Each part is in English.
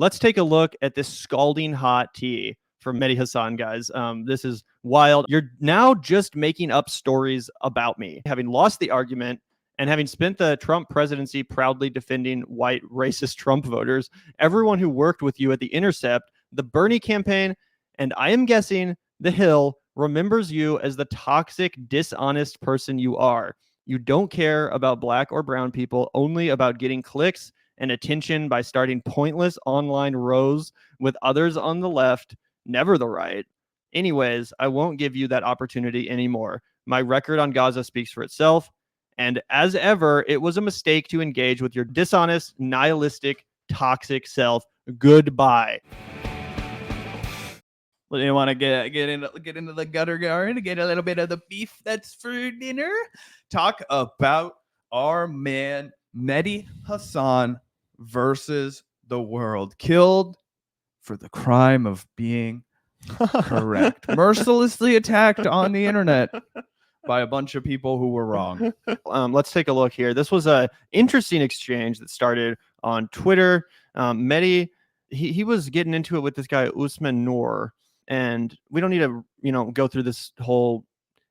let's take a look at this scalding hot tea from Mehdi Hasan, guys. This is wild. You're now just making up stories about me. Having lost the argument and having spent the Trump presidency proudly defending white racist Trump voters, everyone who worked with you at The Intercept, the Bernie campaign, and I am guessing The Hill remembers you as the toxic, dishonest person you are. You don't care about black or brown people, only about getting clicks and attention by starting pointless online rows with others on the left, never the right. Anyways, I won't give you that opportunity anymore. My record on Gaza speaks for itself. And as ever, it was a mistake to engage with your dishonest, nihilistic, toxic self. Goodbye. Well, you want to get into the gutter garden, get a little bit of the beef that's for dinner? Talk about our man Mehdi Hasan versus the world, killed for the crime of being correct, mercilessly attacked on the internet by a bunch of people who were wrong. Let's take a look here. This was an interesting exchange that started on Twitter. Mehdi, he was getting into it with this guy Usman Noor. And we don't need to, go through this whole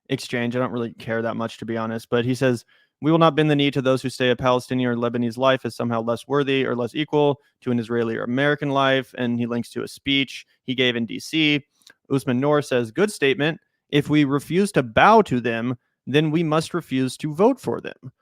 exchange. I don't really care that much, to be honest. But he says, we will not bend the knee to those who say a Palestinian or Lebanese life is somehow less worthy or less equal to an Israeli or American life. And he links to a speech he gave in D.C. Usman Noor says, good statement. If we refuse to bow to them, then we must refuse to vote for them.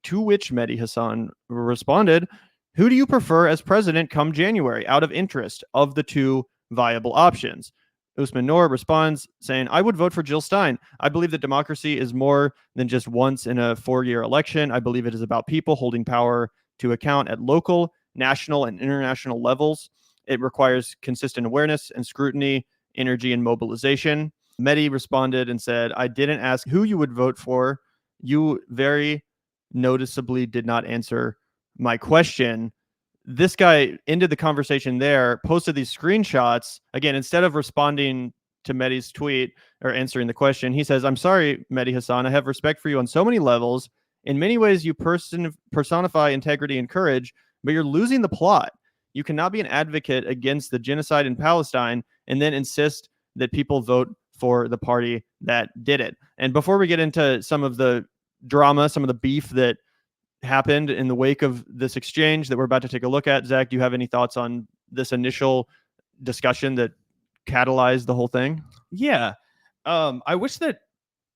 To which Mehdi Hasan responded, who do you prefer as president come January out of interest of the two viable options? Usman Noor responds saying, I would vote for Jill Stein. I believe that democracy is more than just once in a 4-year election. I believe it is about people holding power to account at local, national, and international levels. It requires consistent awareness and scrutiny, energy, and mobilization. Mehdi responded and said, I didn't ask who you would vote for. You very noticeably did not answer my question. This guy ended the conversation there, posted these screenshots. Again, instead of responding to Mehdi's tweet or answering the question, he says, I'm sorry, Mehdi Hasan, I have respect for you on so many levels. In many ways, you personify integrity and courage, but you're losing the plot. You cannot be an advocate against the genocide in Palestine and then insist that people vote for the party that did it. And before we get into some of the drama, some of the beef that happened in the wake of this exchange that we're about to take a look at, Zach, do you have any thoughts on this initial discussion that catalyzed the whole thing? Yeah. I wish that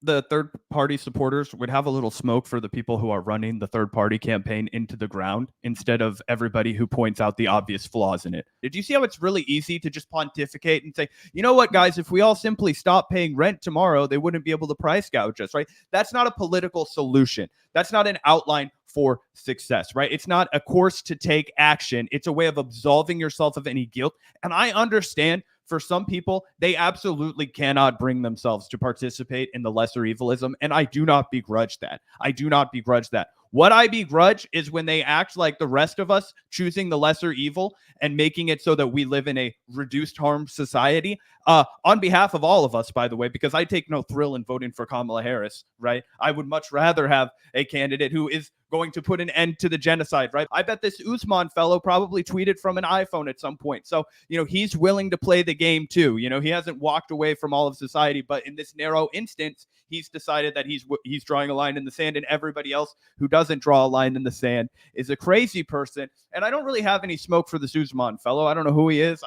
the third party supporters would have a little smoke for the people who are running the third party campaign into the ground instead of everybody who points out the obvious flaws in it. Did you see how it's really easy to just pontificate and say, you know what, guys, if we all simply stop paying rent tomorrow, they wouldn't be able to price gouge us, right? That's not a political solution. That's not an outline for success, right? It's not a course to take action. It's a way of absolving yourself of any guilt. And I understand for some people, they absolutely cannot bring themselves to participate in the lesser evilism. And I do not begrudge that. I do not begrudge that. What I begrudge is when they act like the rest of us, choosing the lesser evil and making it so that we live in a reduced harm society. On behalf of all of us, by the way, because I take no thrill in voting for Kamala Harris, right? I would much rather have a candidate who is going to put an end to the genocide, right? I bet this Usman fellow probably tweeted from an iPhone at some point. So, he's willing to play the game too. He hasn't walked away from all of society, but in this narrow instance, he's decided that he's drawing a line in the sand, and everybody else who doesn't draw a line in the sand is a crazy person. And I don't really have any smoke for this Usman fellow. I don't know who he is.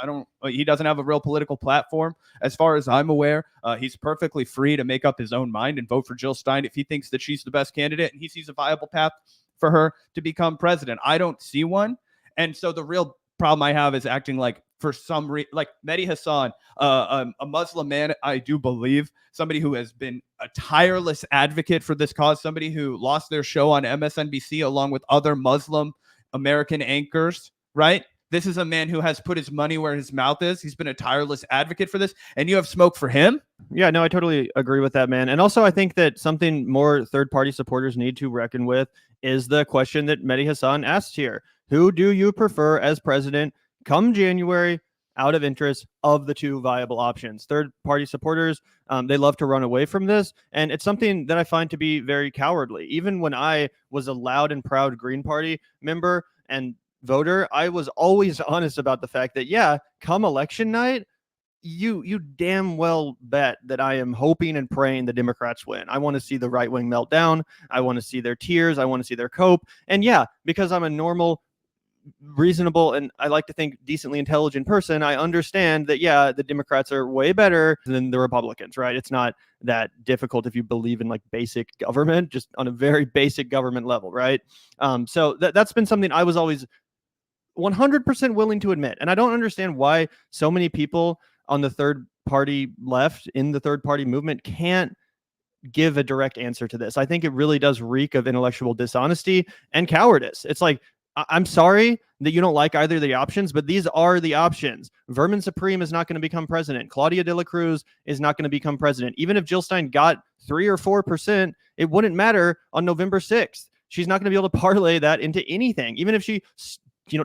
He doesn't have a real political platform. As far as I'm aware, he's perfectly free to make up his own mind and vote for Jill Stein if he thinks that she's the best candidate and he sees a viable path for her to become president. I don't see one. And so the real problem I have is acting like for some reason, like Mehdi Hasan, a Muslim man, I do believe, somebody who has been a tireless advocate for this cause, somebody who lost their show on MSNBC along with other Muslim American anchors, right? This is a man who has put his money where his mouth is. He's been a tireless advocate for this, and you have smoke for him? Yeah, no, I totally agree with that, man. And also, I think that something more third-party supporters need to reckon with is the question that Mehdi Hasan asked here. Who do you prefer as president come January out of interest of the two viable options? Third-party supporters, they love to run away from this, and it's something that I find to be very cowardly. Even when I was a loud and proud Green Party member and voter, I was always honest about the fact that, yeah, come election night, you damn well bet that I am hoping and praying the Democrats win. I want to see the right wing meltdown. I want to see their tears. I want to see their cope. And yeah, because I'm a normal, reasonable, and I like to think decently intelligent person, I understand that, yeah, the Democrats are way better than the Republicans, right? It's not that difficult if you believe in like basic government, just on a very basic government level, right? So that's been something I was always 100% willing to admit. And I don't understand why so many people on the third party left, in the third party movement, can't give a direct answer to this. I think it really does reek of intellectual dishonesty and cowardice. It's like, I'm sorry that you don't like either of the options, but these are the options. Vermin Supreme is not going to become president. Claudia de la Cruz is not going to become president. Even if Jill Stein got 3 or 4%, it wouldn't matter on November 6th. She's not going to be able to parlay that into anything. Even if she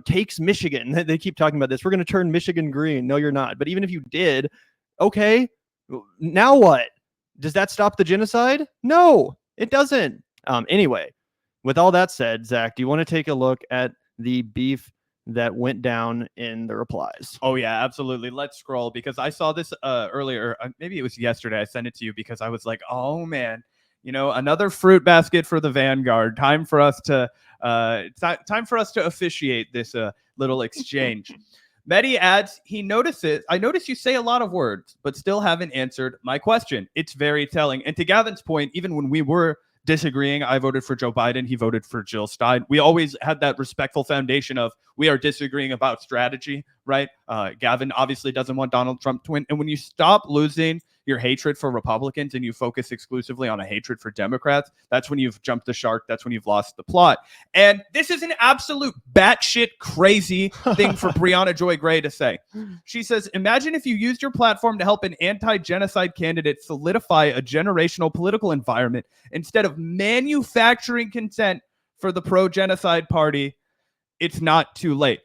takes Michigan, they keep talking about this. We're going to turn Michigan green. No, you're not. But even if you did, okay, now what? Does that stop the genocide? No, it doesn't. Anyway, with all that said, Zach, do you want to take a look at the beef that went down in the replies? Oh, yeah, absolutely. Let's scroll, because I saw this earlier. Maybe it was yesterday. I sent it to you because I was like, oh, man, another fruit basket for the Vanguard. Time for us to officiate this little exchange. Mehdi adds, I notice you say a lot of words, but still haven't answered my question. It's very telling. And to Gavin's point, even when we were disagreeing, I voted for Joe Biden. He voted for Jill Stein. We always had that respectful foundation of we are disagreeing about strategy, right? Gavin obviously doesn't want Donald Trump to win. And when you stop losing your hatred for Republicans and you focus exclusively on a hatred for Democrats, that's when you've jumped the shark. That's when you've lost the plot. And this is an absolute batshit crazy thing for Brie Joy Gray to say. She says, imagine if you used your platform to help an anti-genocide candidate solidify a generational political environment instead of manufacturing consent for the pro-genocide party. It's not too late.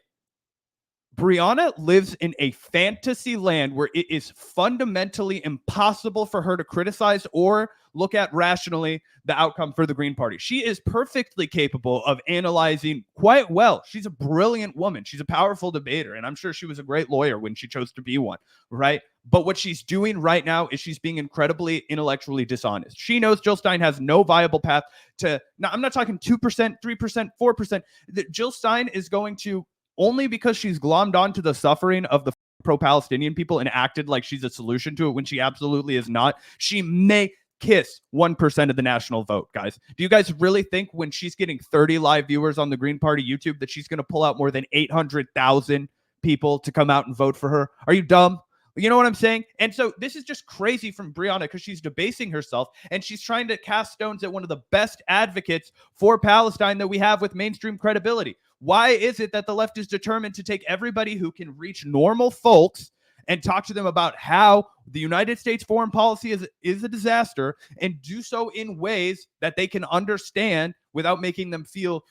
Briahna lives in a fantasy land where it is fundamentally impossible for her to criticize or look at rationally the outcome for the Green Party. She is perfectly capable of analyzing quite well. She's a brilliant woman. She's a powerful debater, and I'm sure she was a great lawyer when she chose to be one, right? But what she's doing right now is she's being incredibly intellectually dishonest. She knows Jill Stein has no viable path to, now I'm not talking 2%, 3%, 4%. Jill Stein is going to, only because she's glommed onto the suffering of the pro-Palestinian people and acted like she's a solution to it when she absolutely is not. She may kiss 1% of the national vote, guys. Do you guys really think when she's getting 30 live viewers on the Green Party YouTube that she's going to pull out more than 800,000 people to come out and vote for her? Are you dumb? You know what I'm saying? And so this is just crazy from Briahna because she's debasing herself and she's trying to cast stones at one of the best advocates for Palestine that we have with mainstream credibility. Why is it that the left is determined to take everybody who can reach normal folks and talk to them about how the United States foreign policy is a disaster and do so in ways that they can understand without making them feel,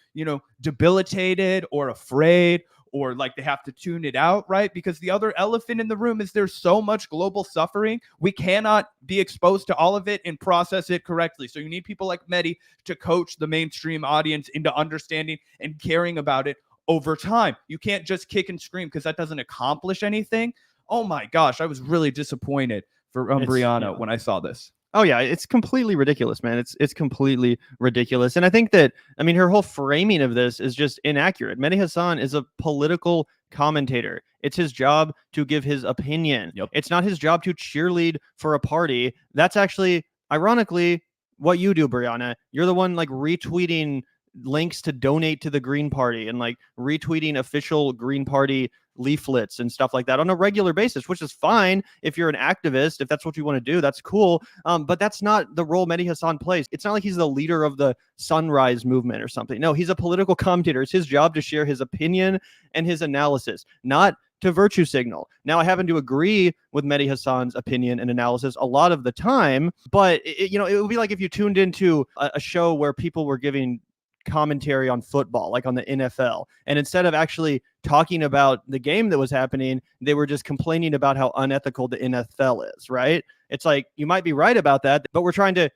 debilitated or afraid or like they have to tune it out, right? Because the other elephant in the room is there's so much global suffering. We cannot be exposed to all of it and process it correctly. So you need people like Mehdi to coach the mainstream audience into understanding and caring about it over time. You can't just kick and scream because that doesn't accomplish anything. Oh my gosh, I was really disappointed for Briahna when I saw this. Oh yeah, it's completely ridiculous, man. It's completely ridiculous. And I think that, her whole framing of this is just inaccurate. Mehdi Hasan is a political commentator. It's his job to give his opinion. Yep. It's not his job to cheerlead for a party. That's actually, ironically, what you do, Briahna. You're the one like retweeting links to donate to the Green Party and like retweeting official Green Party leaflets and stuff like that on a regular basis, which is fine if you're an activist. If that's what you want to do, that's cool. But that's not the role Mehdi Hasan plays. It's not like he's the leader of the Sunrise Movement or something. No, he's a political commentator. It's his job to share his opinion and his analysis, not to virtue signal. Now, I happen to agree with Mehdi Hasan's opinion and analysis a lot of the time, but it would be like if you tuned into a show where people were giving commentary on football, like on the NFL, and instead of actually talking about the game that was happening, they were just complaining about how unethical the NFL is, right? It's like, you might be right about that, but we're trying to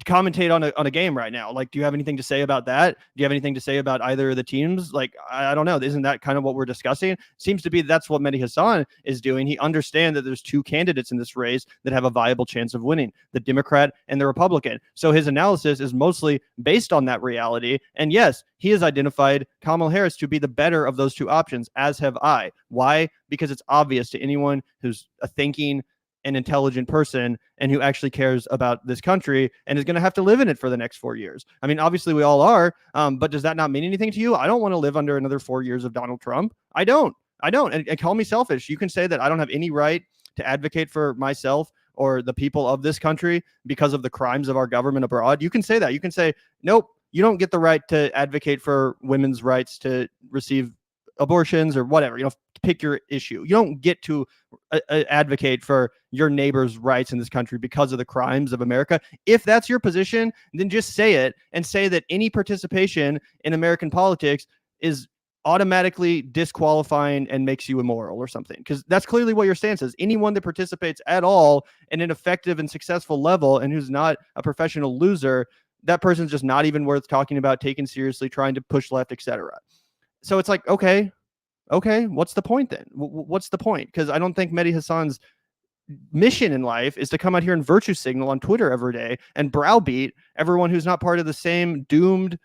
commentate on a game right now. Like, do you have anything to say about that? Do you have anything to say about either of the teams? Like, I don't know. Isn't that kind of what we're discussing? Seems to be that's what Mehdi Hasan is doing. He understands that there's two candidates in this race that have a viable chance of winning, the Democrat and the Republican. So his analysis is mostly based on that reality. And yes, he has identified Kamala Harris to be the better of those two options, as have I. Why? Because it's obvious to anyone who's a thinking an intelligent person and who actually cares about this country and is going to have to live in it for the next 4 years. I mean, obviously we all are, but does that not mean anything to you? I don't want to live under another 4 years of Donald Trump. I don't. And call me selfish. You can say that I don't have any right to advocate for myself or the people of this country because of the crimes of our government abroad. You can say that. You can say, nope, you don't get the right to advocate for women's rights to receive abortions or whatever, pick your issue. You don't get to advocate for your neighbor's rights in this country because of the crimes of America. If that's your position, then just say it and say that any participation in American politics is automatically disqualifying and makes you immoral or something, because that's clearly what your stance is. Anyone that participates at all in an effective and successful level and who's not a professional loser, that person's just not even worth talking about, taking seriously, trying to push left, etc. So it's like, okay, what's the point then? What's the point? Because I don't think Mehdi Hasan's mission in life is to come out here and virtue signal on Twitter every day and browbeat everyone who's not part of the same doomed,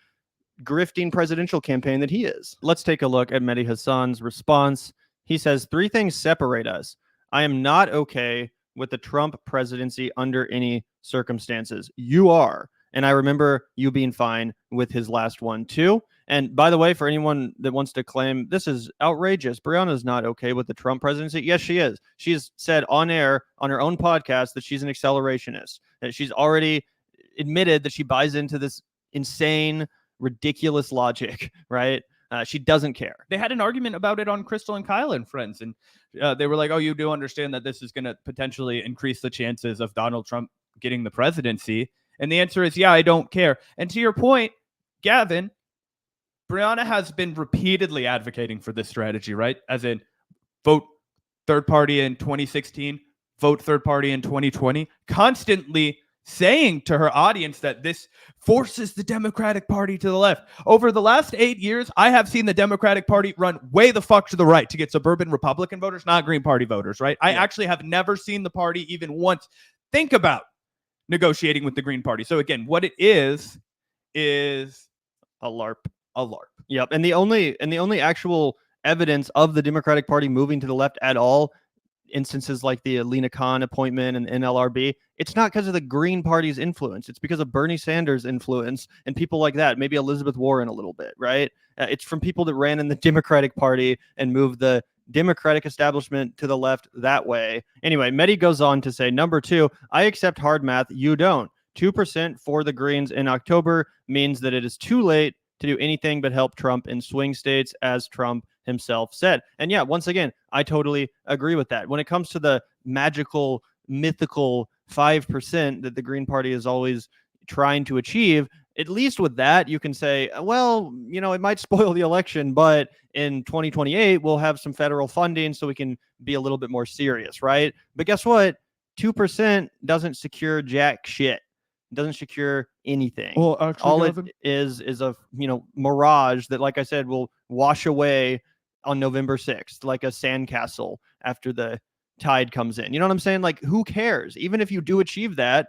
grifting presidential campaign that he is. Let's take a look at Mehdi Hasan's response. He says, 3 things separate us. I am not okay with the Trump presidency under any circumstances. You are. And I remember you being fine with his last one too. And by the way, for anyone that wants to claim this is outrageous, Briahna is not okay with the Trump presidency. Yes, she is. She has said on air on her own podcast that she's an accelerationist, that she's already admitted that she buys into this insane, ridiculous logic, right? She doesn't care. They had an argument about it on Crystal and Kyle and Friends. And they were like, oh, you do understand that this is going to potentially increase the chances of Donald Trump getting the presidency. And the answer is, yeah, I don't care. And to your point, Gavin, Briahna has been repeatedly advocating for this strategy, right? As in, vote third party in 2016, vote third party in 2020, constantly saying to her audience that this forces the Democratic Party to the left. Over the last 8 years, I have seen the Democratic Party run way the fuck to the right to get suburban Republican voters, not Green Party voters, right? I actually have never seen the party even once think about negotiating with the Green Party. So again, what it is a LARP. A LARP. Yep. And the only actual evidence of the Democratic Party moving to the left at all, instances like the Alina Khan appointment and NLRB, it's not because of the Green Party's influence. It's because of Bernie Sanders' influence and people like that. Maybe Elizabeth Warren a little bit, right? It's from people that ran in the Democratic Party and moved the Democratic establishment to the left that way. Anyway, Mehdi goes on to say, number 2, I accept hard math. You don't. 2% for the Greens in October means that it is too late to do anything but help Trump in swing states, as Trump himself said. And yeah, once again, I totally agree with that. When it comes to the magical, mythical 5% that the Green Party is always trying to achieve, at least with that, you can say, well, it might spoil the election, but in 2028, we'll have some federal funding so we can be a little bit more serious, right? But guess what? 2% doesn't secure jack shit. It doesn't secure anything. Well, actually, all Gavin, it is a mirage that, like I said, will wash away on November 6th, like a sandcastle after the tide comes in. You know what I'm saying? Like, who cares? Even if you do achieve that,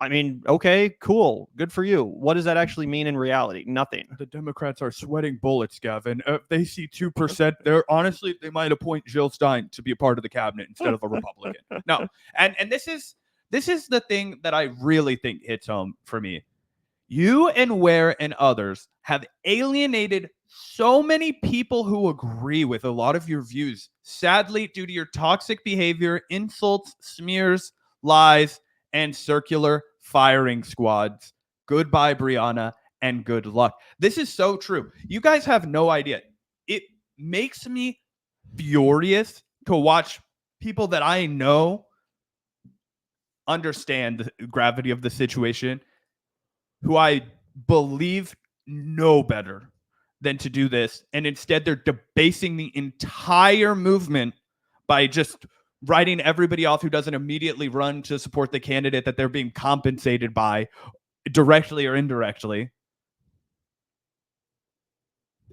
I mean, okay, cool. Good for you. What does that actually mean in reality? Nothing. The Democrats are sweating bullets, Gavin. If they see 2%, they might appoint Jill Stein to be a part of the cabinet instead of a Republican. No. And this is the thing that I really think hits home for me. You and Ware and others have alienated so many people who agree with a lot of your views, sadly, due to your toxic behavior, insults, smears, lies, and circular firing squads. Goodbye, Briahna, and good luck. This is so true. You guys have no idea. It makes me furious to watch people that I know understand the gravity of the situation, who I believe know better than to do this, and instead they're debasing the entire movement by just writing everybody off who doesn't immediately run to support the candidate that they're being compensated by directly or indirectly,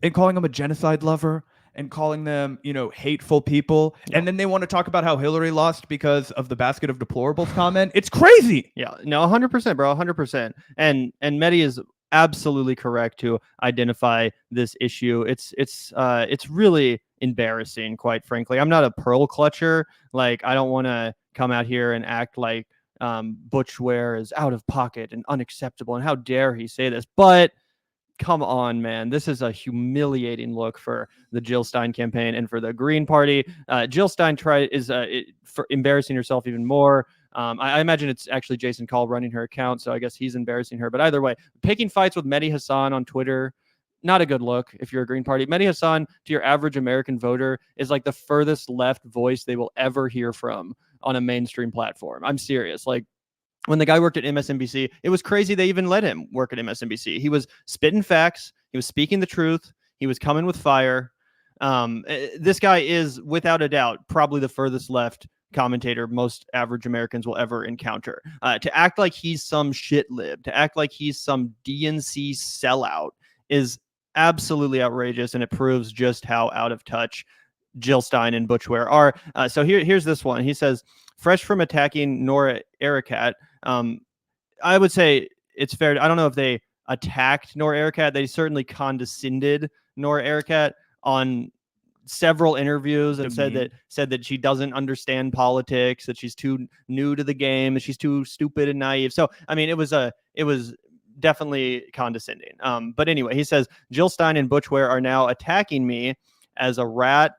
and calling them a genocide lover and calling them, hateful people. Yep. And then they want to talk about how Hillary lost because of the basket of deplorables comment. It's crazy. Yeah, no, 100%, bro, 100%. And Mehdi is absolutely correct to identify this issue. It's really embarrassing, quite frankly. I'm not a pearl clutcher. Like, I don't want to come out here and act like Butch Ware is out of pocket and unacceptable, and how dare he say this. But come on, man. This is a humiliating look for the Jill Stein campaign and for the Green Party. Jill Stein for embarrassing herself even more. I imagine it's actually Jason Call running her account, so I guess he's embarrassing her. But either way, picking fights with Mehdi Hasan on Twitter, not a good look if you're a Green Party. Mehdi Hasan, to your average American voter, is like the furthest left voice they will ever hear from on a mainstream platform. I'm serious. Like, when the guy worked at MSNBC, it was crazy they even let him work at MSNBC. He was spitting facts. He was speaking the truth. He was coming with fire. This guy is, without a doubt, probably the furthest left commentator most average Americans will ever encounter. To act like he's some shit lib, to act like he's some DNC sellout is absolutely outrageous, and it proves just how out of touch Jill Stein and Butch Ware are. So here's this one. He says, fresh from attacking Nora Arakat, I would say it's fair. I don't know if they attacked Nora Arakat. They certainly condescended Nora Arakat on several interviews and said that she doesn't understand politics, that she's too new to the game, that she's too stupid and naive. So I mean, it was definitely condescending. But anyway, he says Jill Stein and Butch Ware are now attacking me as a rat,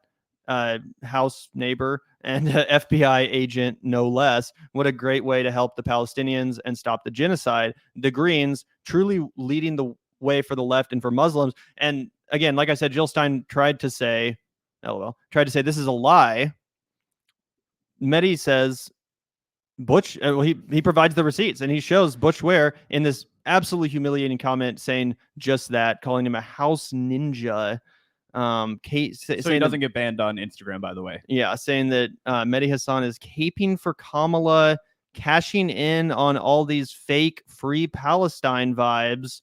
house neighbor, and FBI agent, no less. What a great way to help the Palestinians and stop the genocide. The Greens truly leading the way for the left and for Muslims. And again, like I said, Jill Stein tried to say this is a lie. Mehdi says Butch, he provides the receipts, and he shows Butch Ware in this absolutely humiliating comment saying just that, calling him a house ninja. So he doesn't get banned on Instagram, by the way. Yeah, saying that Mehdi Hasan is caping for Kamala, cashing in on all these fake free Palestine vibes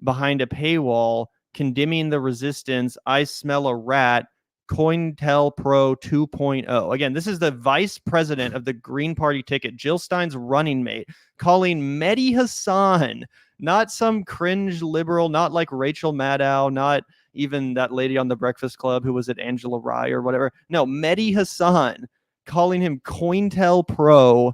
behind a paywall, condemning the resistance. I smell a rat. COINTELPRO 2.0. Again, this is the vice president of the Green Party ticket, Jill Stein's running mate, calling Mehdi Hasan, not some cringe liberal, not like Rachel Maddow, not even that lady on the Breakfast Club who was at Angela Rye or whatever. No, Mehdi Hasan, calling him COINTELPRO,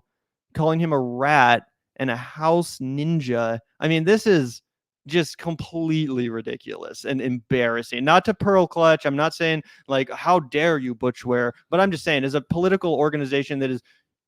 calling him a rat and a house ninja. I mean, this is just completely ridiculous and embarrassing. Not to pearl clutch. I'm not saying like, how dare you, Butch Ware, but I'm just saying, as a political organization that is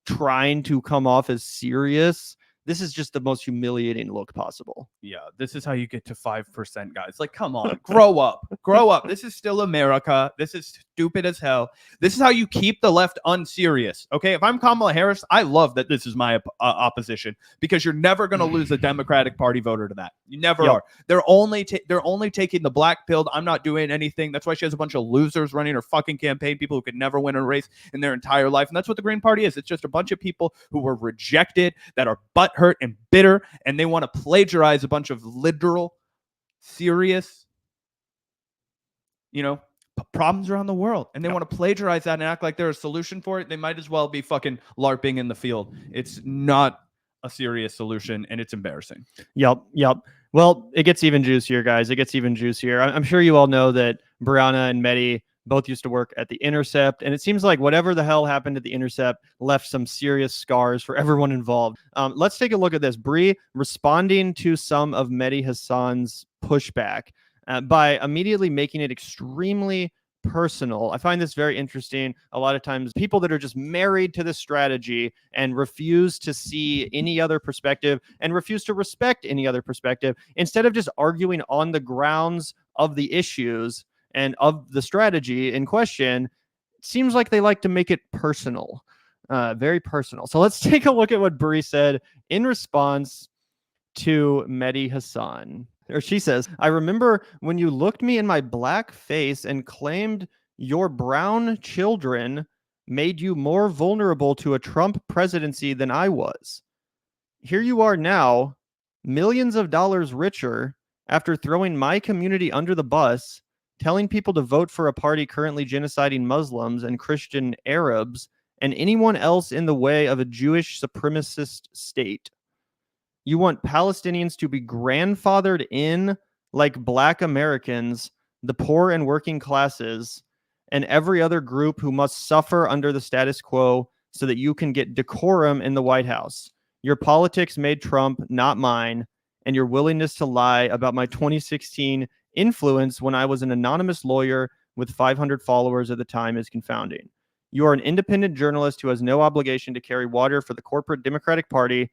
trying to come off as serious, this is just the most humiliating look possible. Yeah, this is how you get to 5%, guys. Like, come on, grow up. Grow up. This is still America. This is stupid as hell. This is how you keep the left unserious, okay? If I'm Kamala Harris, I love that this is my opposition, because you're never going to lose a Democratic Party voter to that. You never are. They're only taking the black pill. I'm not doing anything. That's why she has a bunch of losers running her fucking campaign, people who could never win a race in their entire life. And that's what the Green Party is. It's just a bunch of people who were rejected, that are butthurt and bitter, and they want to plagiarize a bunch of literal, serious, problems around the world, and they want to plagiarize that and act like they're a solution for it. They might as well be fucking LARPing in the field. It's not a serious solution, and it's embarrassing. Yep. Well, it gets even juicier, guys. It gets even juicier. I'm sure you all know that Briahna and Mehdi both used to work at The Intercept, and it seems like whatever the hell happened at The Intercept left some serious scars for everyone involved. Let's take a look at this. Brie responding to some of Mehdi Hasan's pushback by immediately making it extremely personal. I find this very interesting. A lot of times people that are just married to this strategy and refuse to see any other perspective and refuse to respect any other perspective, instead of just arguing on the grounds of the issues and of the strategy in question, it seems like they like to make it personal, very personal. So let's take a look at what Brie said in response to Mehdi Hasan. Or she says, I remember when you looked me in my black face and claimed your brown children made you more vulnerable to a Trump presidency than I was. Here you are now, millions of dollars richer after throwing my community under the bus, telling people to vote for a party currently genociding Muslims and Christian Arabs and anyone else in the way of a Jewish supremacist state. You want Palestinians to be grandfathered in like Black Americans, the poor and working classes, and every other group who must suffer under the status quo so that you can get decorum in the White House. Your politics made Trump, not mine, and your willingness to lie about my 2016 influence when I was an anonymous lawyer with 500 followers at the time is confounding. You are an independent journalist who has no obligation to carry water for the corporate Democratic Party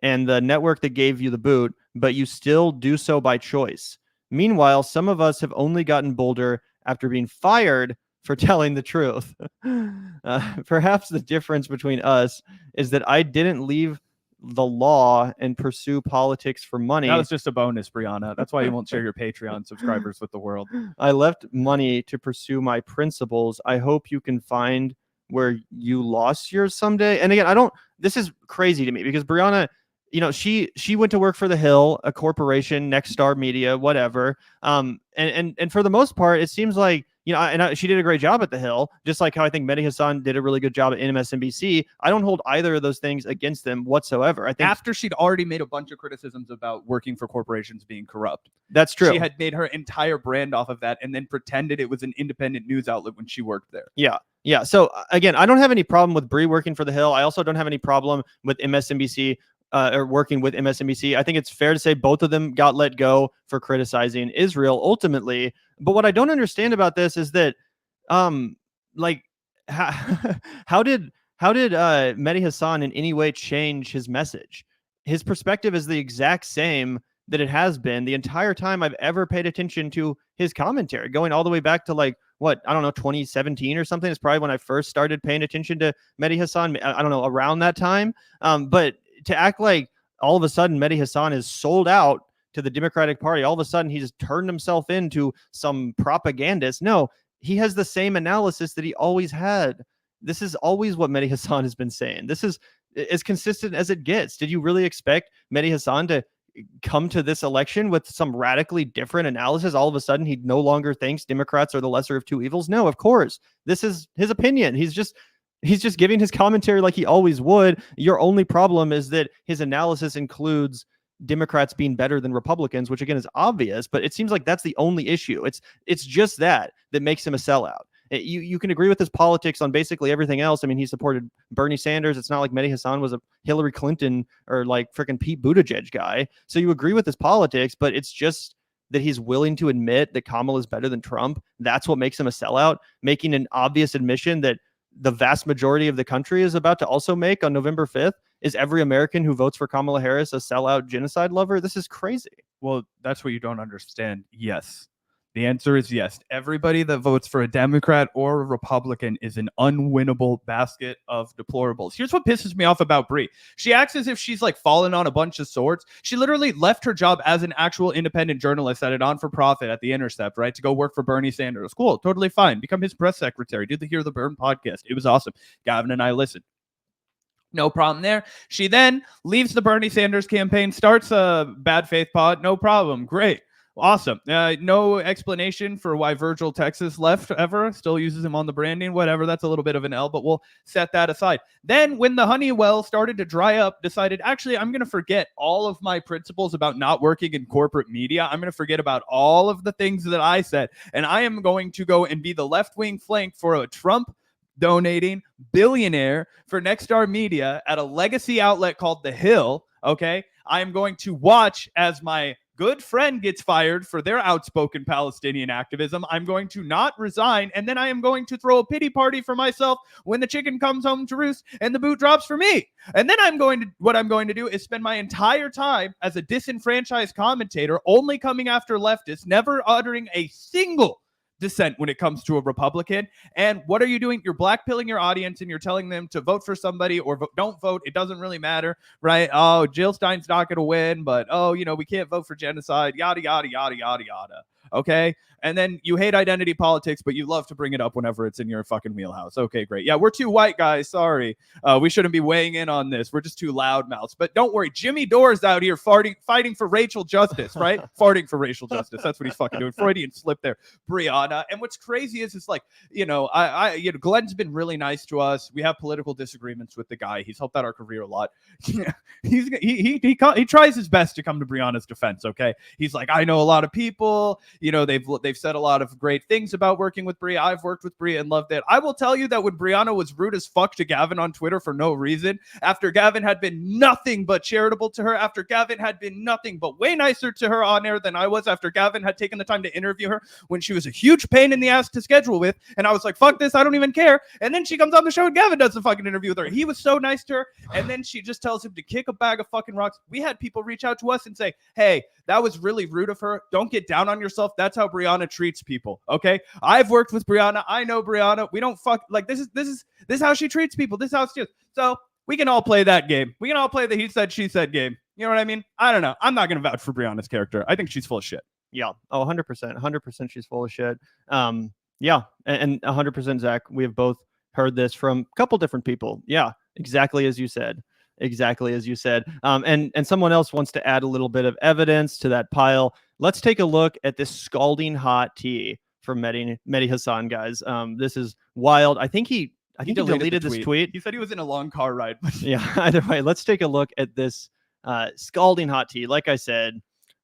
and the network that gave you the boot, but you still do so by choice. Meanwhile, some of us have only gotten bolder after being fired for telling the truth. Perhaps the difference between us is that I didn't leave the law and pursue politics for money. That was just a bonus, Briahna. That's why you won't share your Patreon subscribers with the world. I left money to pursue my principles. I hope you can find where you lost yours someday. And again, this is crazy to me because Briahna, she went to work for The Hill, a corporation, Next Star Media, whatever. And for the most part, it seems like, she did a great job at The Hill, just like how I think Mehdi Hasan did a really good job at MSNBC. I don't hold either of those things against them whatsoever. I think after she'd already made a bunch of criticisms about working for corporations being corrupt. That's true. She had made her entire brand off of that and then pretended it was an independent news outlet when she worked there. Yeah. Yeah. So again, I don't have any problem with Brie working for The Hill. I also don't have any problem with MSNBC or working with MSNBC. I think it's fair to say both of them got let go for criticizing Israel ultimately. But what I don't understand about this is that, like, how did Mehdi Hasan in any way change his message? His perspective is the exact same that it has been the entire time I've ever paid attention to his commentary, going all the way back to 2017 or something. It's probably when I first started paying attention to Mehdi Hasan. I don't know, around that time. But to act like all of a sudden Mehdi Hasan is sold out to the Democratic Party, all of a sudden he's turned himself into some propagandist. No, he has the same analysis that he always had. This is always what Mehdi Hasan has been saying. This is as consistent as it gets. Did you really expect Mehdi Hasan to come to this election with some radically different analysis? All of a sudden, he no longer thinks Democrats are the lesser of two evils? No, of course. This is his opinion. He's just giving his commentary like he always would. Your only problem is that his analysis includes Democrats being better than Republicans, which again is obvious, but it seems like that's the only issue. It's just that makes him a sellout. You can agree with his politics on basically everything else. I mean, he supported Bernie Sanders. It's not like Mehdi Hasan was a Hillary Clinton or like freaking Pete Buttigieg guy. So you agree with his politics, but it's just that he's willing to admit that Kamala is better than Trump. That's what makes him a sellout, making an obvious admission that the vast majority of the country is about to also make on November 5th. Is every American who votes for Kamala Harris a sellout genocide lover? This is crazy. Well, that's what you don't understand. Yes. The answer is yes. Everybody that votes for a Democrat or a Republican is an unwinnable basket of deplorables. Here's what pisses me off about Brie. She acts as if she's like fallen on a bunch of swords. She literally left her job as an actual independent journalist at a non-for-profit at The Intercept, right? To go work for Bernie Sanders. Cool. Totally fine. Become his press secretary. Do the Hear the Burn podcast. It was awesome. Gavin and I listened. No problem there. She then leaves the Bernie Sanders campaign, starts a Bad Faith pod. No problem. Great. Awesome. No explanation for why Virgil Texas left ever. Still uses him on the branding. Whatever. That's a little bit of an L, but we'll set that aside. Then when the honey well started to dry up, decided, actually, I'm going to forget all of my principles about not working in corporate media. I'm going to forget about all of the things that I said, and I am going to go and be the left-wing flank for a Trump donating billionaire for Nexstar Media at a legacy outlet called The Hill. Okay. I am going to watch as my good friend gets fired for their outspoken Palestinian activism. I'm going to not resign, and then I am going to throw a pity party for myself when the chicken comes home to roost and the boot drops for me. And then what I'm going to do is spend my entire time as a disenfranchised commentator, only coming after leftists, never uttering a single dissent when it comes to a Republican. And what are you doing? You're blackpilling your audience and you're telling them to vote for somebody or don't vote. It doesn't really matter, right? Oh, Jill Stein's not going to win, but we can't vote for genocide, yada, yada, yada, yada, yada. Okay. And then you hate identity politics, but you love to bring it up whenever it's in your fucking wheelhouse. Okay, great. Yeah, we're two white guys. Sorry. We shouldn't be weighing in on this. We're just two loudmouths. But don't worry. Jimmy Dore's out here fighting for racial justice, right? Farting for racial justice. That's what he's fucking doing. Freudian slip there. Briahna. And what's crazy is it's like, Glenn's been really nice to us. We have political disagreements with the guy. He's helped out our career a lot. he tries his best to come to Brianna's defense. Okay. He's like, I know a lot of people, they've said a lot of great things about working with Brie. I've worked with Brie and loved it. I will tell you that when Briahna was rude as fuck to Gavin on Twitter for no reason, after Gavin had been nothing but charitable to her, after Gavin had been nothing but way nicer to her on air than I was, after Gavin had taken the time to interview her when she was a huge pain in the ass to schedule with, and I was like, fuck this, I don't even care. And then she comes on the show and Gavin does the fucking interview with her. He was so nice to her, and then she just tells him to kick a bag of fucking rocks. We had people reach out to us and say, hey, that was really rude of her. Don't get down on yourself. That's how Briahna treats people. Okay. I've worked with Briahna. I know Briahna. We don't fuck like this is how she treats people. This is how she is. So we can all play that game. We can all play the he said, she said game. You know what I mean? I don't know. I'm not going to vouch for Brianna's character. I think she's full of shit. Yeah. Oh, 100%. 100% she's full of shit. Yeah. And 100% Zach, we have both heard this from a couple different people. Yeah. Exactly as you said. Exactly as you said. And someone else wants to add a little bit of evidence to that pile. Let's take a look at this scalding hot tea from Mehdi Hasan, guys. This is wild. I think he deleted this tweet. He said he was in a long car ride. Yeah, either way, let's take a look at this scalding hot tea. Like I said,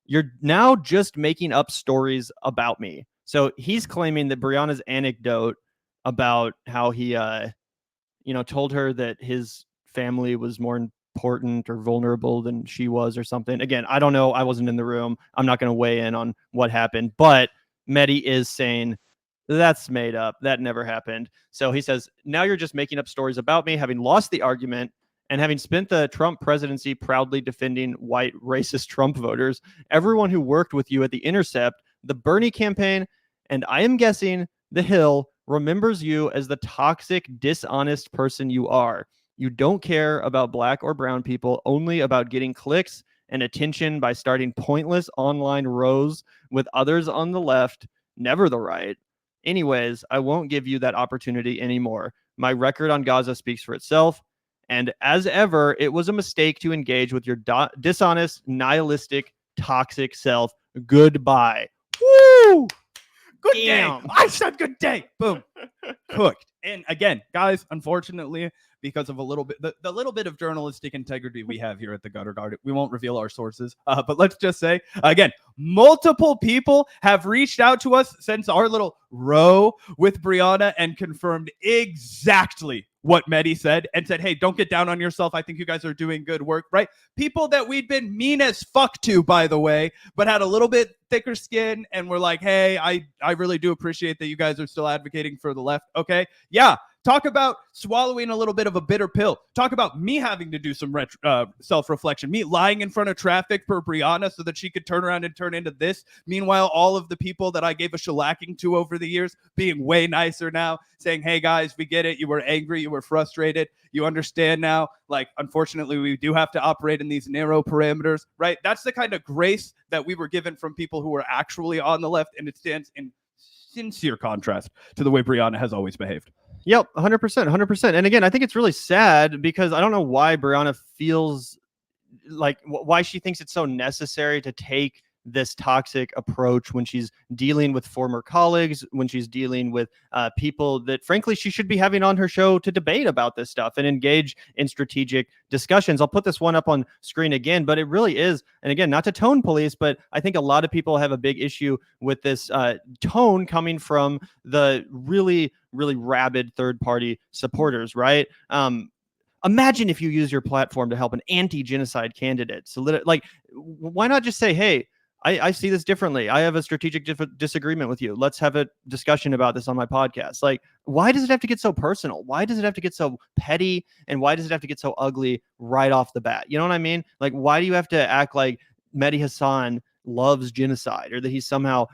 you're now just making up stories about me. So he's claiming that Brianna's anecdote about how he, told her that his family was more important or vulnerable than she was or something. Again, I don't know. I wasn't in the room. I'm not going to weigh in on what happened, but Mehdi is saying that's made up. That never happened. So he says, now you're just making up stories about me, having lost the argument and having spent the Trump presidency proudly defending white racist Trump voters. Everyone who worked with you at The Intercept, the Bernie campaign, and I am guessing The Hill remembers you as the toxic, dishonest person you are. You don't care about black or brown people, only about getting clicks and attention by starting pointless online rows with others on the left, never the right. Anyways, I won't give you that opportunity anymore. My record on Gaza speaks for itself. And as ever, it was a mistake to engage with your dishonest, nihilistic, toxic self. Goodbye. Woo! Good day. I said good day. Boom. Cooked. And again, guys, unfortunately, because of a little bit, the little bit of journalistic integrity we have here at the Gutter Guard, we won't reveal our sources. But let's just say, again, multiple people have reached out to us since our little row with Briahna and confirmed exactly what Mehdi said and said, hey, don't get down on yourself. I think you guys are doing good work, right? People that we'd been mean as fuck to, by the way, but had a little bit thicker skin and were like, hey, I really do appreciate that you guys are still advocating for the left. Okay. Yeah. Talk about swallowing a little bit of a bitter pill. Talk about me having to do some self-reflection. Me lying in front of traffic for Briahna so that she could turn around and turn into this. Meanwhile, all of the people that I gave a shellacking to over the years being way nicer now, saying, hey, guys, we get it. You were angry. You were frustrated. You understand now. Like, unfortunately, we do have to operate in these narrow parameters, right? That's the kind of grace that we were given from people who were actually on the left, and it stands in sincere contrast to the way Briahna has always behaved. Yep, 100%, 100%. And again, I think it's really sad because I don't know why Briahna feels like why she thinks it's so necessary to take this toxic approach when she's dealing with former colleagues, when she's dealing with people that, frankly, she should be having on her show to debate about this stuff and engage in strategic discussions. I'll put this one up on screen again, but it really is. And again, not to tone police, but I think a lot of people have a big issue with this tone coming from the really, really rabid third-party supporters, right? Imagine if you use your platform to help an anti-genocide candidate. So, like, why not just say, hey, I see this differently. I have a strategic disagreement with you. Let's have a discussion about this on my podcast. Like, why does it have to get so personal? Why does it have to get so petty? And why does it have to get so ugly right off the bat? You know what I mean? Like, why do you have to act like Mehdi Hasan loves genocide or that he's somehow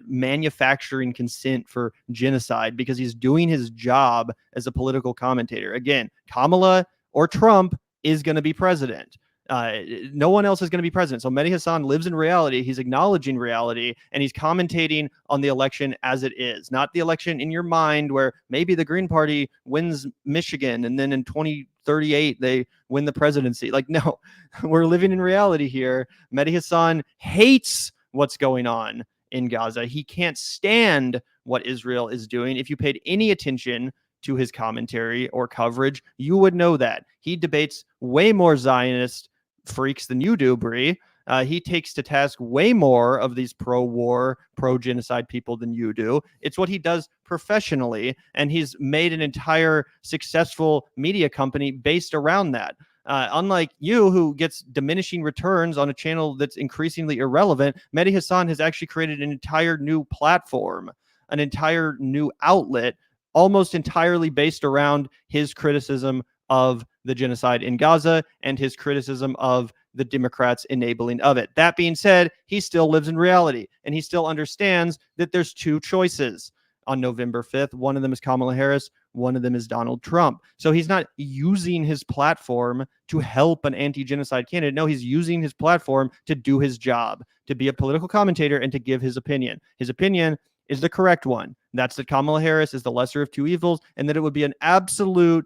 manufacturing consent for genocide because he's doing his job as a political commentator? Again, Kamala or Trump is going to be president. No one else is going to be president. So Mehdi Hasan lives in reality. He's acknowledging reality, and he's commentating on the election as it is, not the election in your mind where maybe the Green Party wins Michigan and then in 2038 they win the presidency. Like, no, we're living in reality here. Mehdi Hasan hates what's going on in Gaza. He can't stand what Israel is doing. If you paid any attention to his commentary or coverage, you would know that. He debates way more Zionist freaks than you do, Brie. He takes to task way more of these pro-war, pro-genocide people than you do. It's what he does professionally, and he's made an entire successful media company based around that. Unlike you, who gets diminishing returns on a channel that's increasingly irrelevant, Mehdi Hasan has actually created an entire new platform, an entire new outlet, almost entirely based around his criticism of the genocide in Gaza and his criticism of the Democrats' enabling of it. That being said, he still lives in reality, and he still understands that there's two choices on November 5th. One of them is Kamala Harris. One of them is Donald Trump. So he's not using his platform to help an anti-genocide candidate. No, he's using his platform to do his job, to be a political commentator and to give his opinion. His opinion is the correct one. That's that Kamala Harris is the lesser of two evils, and that it would be an absolute,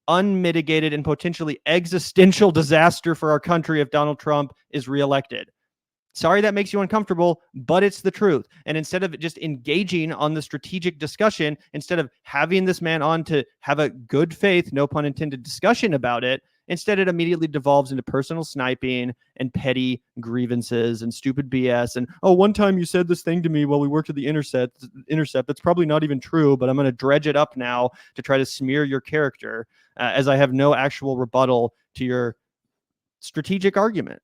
unmitigated, and potentially existential disaster for our country if Donald Trump is reelected. Sorry that makes you uncomfortable, but it's the truth. And instead of just engaging on the strategic discussion, instead of having this man on to have a good faith, no pun intended, discussion about it, instead it immediately devolves into personal sniping and petty grievances and stupid BS. And, oh, one time you said this thing to me while we worked at the Intercept. That's probably not even true, but I'm going to dredge it up now to try to smear your character, as I have no actual rebuttal to your strategic argument.